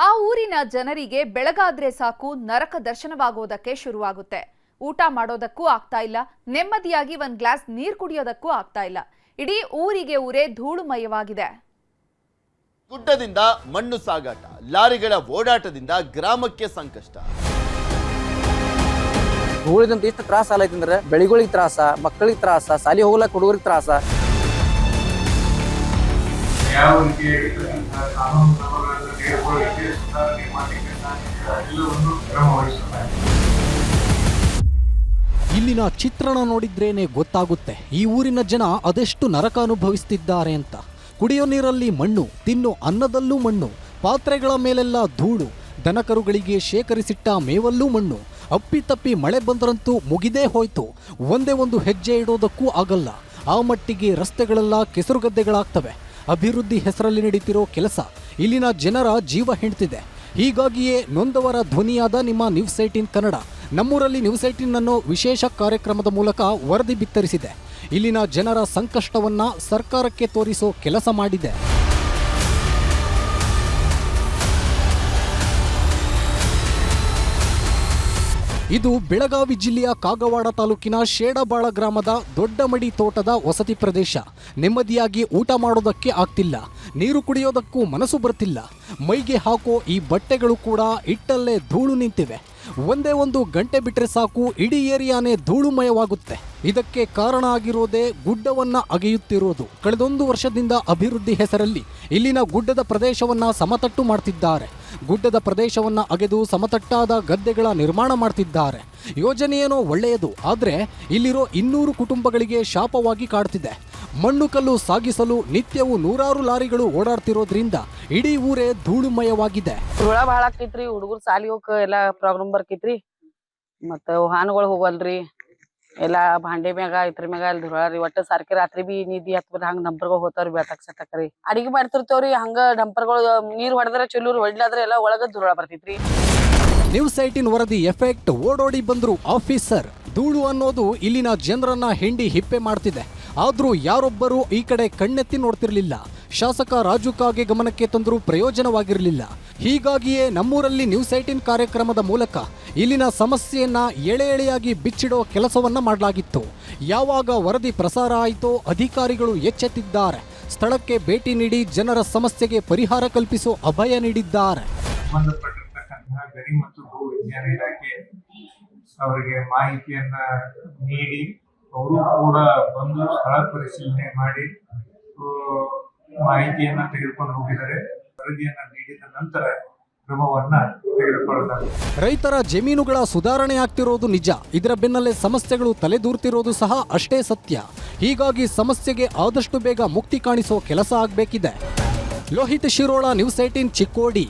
ಆ ಊರಿನ ಜನರಿಗೆ ಬೆಳಗಾದ್ರೆ ಸಾಕು ನರಕ ದರ್ಶನವಾಗೋದಕ್ಕೆ ಶುರುವಾಗುತ್ತೆ. ಊಟ ಮಾಡೋದಕ್ಕೂ ಆಗ್ತಾ ಇಲ್ಲ, ನೆಮ್ಮದಿಯಾಗಿ ಒಂದು ಗ್ಲಾಸ್ ನೀರು ಕುಡಿಯೋದಕ್ಕೂ ಆಗ್ತಾ ಇಲ್ಲ. ಇಡೀ ಊರಿಗೆ ಊರೇ ಧೂಳುಮಯವಾಗಿದೆ. ಗುಡ್ಡದಿಂದ ಮಣ್ಣು ಸಾಗಾಟ, ಲಾರಿಗಳ ಓಡಾಟದಿಂದ ಗ್ರಾಮಕ್ಕೆ ಸಂಕಷ್ಟ. ಧೂಳಿದಂತ ಎಷ್ಟು ತ್ರಾಸ ಆಲೈತಂದ್ರೆ ಬೆಳಿಗಳಿಗೆ ತ್ರಾಸ, ಮಕ್ಕಳಿಗೆ ತ್ರಾಸ, ಸಾಲಿ ಹೋಗ್ಲಕ್ಕ ಹುಡುಗರಿಗೆ ತ್ರಾಸ. ಇಲ್ಲಿನ ಚಿತ್ರಣ ನೋಡಿದ್ರೇನೆ ಗೊತ್ತಾಗುತ್ತೆ ಈ ಊರಿನ ಜನ ಅದೆಷ್ಟು ನರಕ ಅನುಭವಿಸುತ್ತಿದ್ದಾರೆ ಅಂತ. ಕುಡಿಯೋ ನೀರಲ್ಲಿ ಮಣ್ಣು, ತಿನ್ನೋ ಅನ್ನದಲ್ಲೂ ಮಣ್ಣು, ಪಾತ್ರೆಗಳ ಮೇಲೆಲ್ಲ ಧೂಳು, ದನಕರುಗಳಿಗೆ ಶೇಖರಿಸಿಟ್ಟ ಮೇವಲ್ಲೂ ಮಣ್ಣು. ಅಪ್ಪಿತಪ್ಪಿ ಮಳೆ ಬಂದ್ರಂತೂ ಮುಗಿದೇ ಹೋಯ್ತು, ಒಂದೇ ಒಂದು ಹೆಜ್ಜೆ ಇಡೋದಕ್ಕೂ ಆಗಲ್ಲ. ಆ ಮಟ್ಟಿಗೆ ರಸ್ತೆಗಳೆಲ್ಲ ಕೆಸರುಗದ್ದೆಗಳಾಗ್ತವೆ. ಅಭಿವೃದ್ಧಿ ಹೆಸರಲ್ಲಿ ನಡೀತಿರೋ ಕೆಲಸ ಇಲ್ಲಿನ ಜನರ ಜೀವ ಹಿಂಡ್ತಿದೆ. ಹೀಗಾಗಿಯೇ ನೊಂದವರ ಧ್ವನಿಯಾದ ನಿಮ್ಮ ನ್ಯೂಸ್ 18 ಕನ್ನಡ ನಮ್ಮೂರಲ್ಲಿ ನ್ಯೂಸ್ 18 ಅನ್ನೋ ವಿಶೇಷ ಕಾರ್ಯಕ್ರಮದ ಮೂಲಕ ವರದಿ ಬಿತ್ತರಿಸಿದೆ. ಇಲ್ಲಿನ ಜನರ ಸಂಕಷ್ಟವನ್ನ ಸರ್ಕಾರಕ್ಕೆ ತೋರಿಸೋ ಕೆಲಸ ಮಾಡಿದೆ. ಇದು ಬೆಳಗಾವಿ ಜಿಲ್ಲೆಯ ಕಾಗವಾಡ ತಾಲೂಕಿನ ಶೇಡಬಾಳ ಗ್ರಾಮದ ದೊಡ್ಡಮಡಿ ತೋಟದ ವಸತಿ ಪ್ರದೇಶ. ನೆಮ್ಮದಿಯಾಗಿ ಊಟ ಮಾಡೋದಕ್ಕೆ ಆಗ್ತಿಲ್ಲ, ನೀರು ಕುಡಿಯೋದಕ್ಕೂ ಮನಸ್ಸು ಬರ್ತಿಲ್ಲ. ಮೈಗೆ ಹಾಕೋ ಈ ಬಟ್ಟೆಗಳು ಕೂಡ ಇಟ್ಟಲ್ಲೇ ಧೂಳು ನಿಂತಿವೆ. ಒಂದೇ ಒಂದು ಗಂಟೆ ಬಿಟ್ಟರೆ ಸಾಕು ಇಡೀ ಏರಿಯಾನೇ ಧೂಳುಮಯವಾಗುತ್ತೆ. ಇದಕ್ಕೆ ಕಾರಣ ಆಗಿರೋದೇ ಗುಡ್ಡವನ್ನ ಅಗೆಯುತ್ತಿರೋದು. ಕಳೆದೊಂದು ವರ್ಷದಿಂದ ಅಭಿವೃದ್ಧಿ ಹೆಸರಲ್ಲಿ ಇಲ್ಲಿನ ಗುಡ್ಡದ ಪ್ರದೇಶವನ್ನ ಸಮತಟ್ಟು ಮಾಡ್ತಿದ್ದಾರೆ. ಗುಡ್ಡದ ಪ್ರದೇಶವನ್ನ ಅಗೆದು ಸಮತಟ್ಟಾದ ಗದ್ದೆಗಳ ನಿರ್ಮಾಣ ಮಾಡ್ತಿದ್ದಾರೆ. ಯೋಜನೆಯೇನೋ ಒಳ್ಳೆಯದು, ಆದರೆ ಇಲ್ಲಿರೋ 200 ಕುಟುಂಬಗಳಿಗೆ ಶಾಪವಾಗಿ ಕಾಡ್ತಿದೆ. ಮಣ್ಣು ಕಲ್ಲು ಸಾಗಿಸಲು ನಿತ್ಯವೂ 100 ಲಾರಿಗಳು ಓಡಾಡ್ತಿರೋದ್ರಿಂದ ಇಡೀ ಊರೇ ಧೂಳುಮಯವಾಗಿದೆ. ಧೂಳ ಭಾಳ ಆಕೈತ್ರಿ, ಹುಡುಗರು ಸಾಲಿ ಹೋಗಕ್ಕೆ ಎಲ್ಲ ಪ್ರಾಬ್ಲಮ್ ಬರ್ಕೈತ್ರಿ. ಮತ್ತು ವಾಹನಗಳು ಹೋಗಲ್ರಿ, ಎಲ್ಲ ಭಾಂಡೆ ಮ್ಯಾಗ ಇದ್ರ ಮ್ಯಾಗ ಅಲ್ಲಿ ಧೂಳ ರೀ. ಒಟ್ಟು ಸಾರ್ಕಿ ರಾತ್ರಿ ಬಿ ನಿಧಿ ಹತ್ಬರ್ ಹಂಗ ಡಂಪರ್ಗಳು ಹೋಗ್ತಾವ್ರಿ ಬೆಳತಕ್ ಸತ್ತಕ್ರಿ. ಅಡಿಗೆ ಮಾಡ್ತಿರ್ತೇವ್ರಿ, ಹಂಗ ಡಂಪರ್ಗಳು ನೀರ್ ಹೊಡೆದ್ರೆ ಚಲೂರು ಹೊಡ್ಲಾದ್ರೆ ಎಲ್ಲ ಒಳಗ ಧೂಳ ಬರ್ತೈತ್ರಿ. ನ್ಯೂಸ್ 18 ವರದಿ ಎಫೆಕ್ಟ್. ಓಡೋಡಿ ಬಂದ್ರು ಆಫೀಸರ್. ಧೂಳು ಅನ್ನೋದು ಇಲ್ಲಿನ ಜನರನ್ನ ಹಿಂಡಿ ಹಿಪ್ಪೆ ಮಾಡ್ತಿದೆ. ಆದ್ರೂ ಯಾರೊಬ್ಬರೂ ಈ ಕಡೆ ಕಣ್ಣೆತ್ತಿ ನೋಡ್ತಿರ್ಲಿಲ್ಲ. ಶಾಸಕ ರಾಜು ಕಾಗೆ ಗಮನಕ್ಕೆ ತಂದರೂ ಪ್ರಯೋಜನವಾಗಿರಲಿಲ್ಲ. ಹೀಗಾಗಿಯೇ ನಮ್ಮೂರಲ್ಲಿ ನ್ಯೂಸ್ 18 ಕಾರ್ಯಕ್ರಮದ ಮೂಲಕ ಇಲ್ಲಿನ ಸಮಸ್ಯೆಯನ್ನ ಎಳೆ ಎಳೆಯಾಗಿ ಬಿಚ್ಚಿಡೋ ಕೆಲಸವನ್ನ ಮಾಡಲಾಗಿತ್ತು. ಯಾವಾಗ ವರದಿ ಪ್ರಸಾರ ಆಯಿತೋ ಅಧಿಕಾರಿಗಳು ಎಚ್ಚೆತ್ತಿದ್ದಾರೆ. ಸ್ಥಳಕ್ಕೆ ಭೇಟಿ ನೀಡಿ ಜನರ ಸಮಸ್ಯೆಗೆ ಪರಿಹಾರ ಕಲ್ಪಿಸೋ ಅಭಯ ನೀಡಿದ್ದಾರೆ. ಗಣಿ ಮತ್ತು ಭೂ ವಿಜ್ಞಾನ ಇಲಾಖೆ ಅವರಿಗೆ ಮಾಹಿತಿಯನ್ನ ನೀಡಿ ಅವರು ಕೂಡ ಬಂದು ಸ್ಥಳ ಪರಿಶೀಲನೆ ಮಾಡಿ ಮಾಹಿತಿಯನ್ನ ತೆಗೆದುಕೊಂಡು ಹೋಗಿದ್ದಾರೆ. ವರದಿಯನ್ನ ನೀಡಿದ ನಂತರ ಕ್ರಮವನ್ನ ತೆಗೆದುಕೊಳ್ಳಲಾಗಿದೆ. ರೈತರ ಜಮೀನುಗಳ ಸುಧಾರಣೆ ಆಗ್ತಿರೋದು ನಿಜ, ಇದರ ಬೆನ್ನಲ್ಲೇ ಸಮಸ್ಯೆಗಳು ತಲೆದೂರ್ತಿರೋದು ಸಹ ಅಷ್ಟೇ ಸತ್ಯ. ಹೀಗಾಗಿ ಸಮಸ್ಯೆಗೆ ಆದಷ್ಟು ಬೇಗ ಮುಕ್ತಿ ಕಾಣಿಸೋ ಕೆಲಸ ಆಗಬೇಕಿದೆ. ಲೋಹಿತ್ ಶಿರೋಳ, ನ್ಯೂಸ್ 18 ಚಿಕ್ಕೋಡಿ.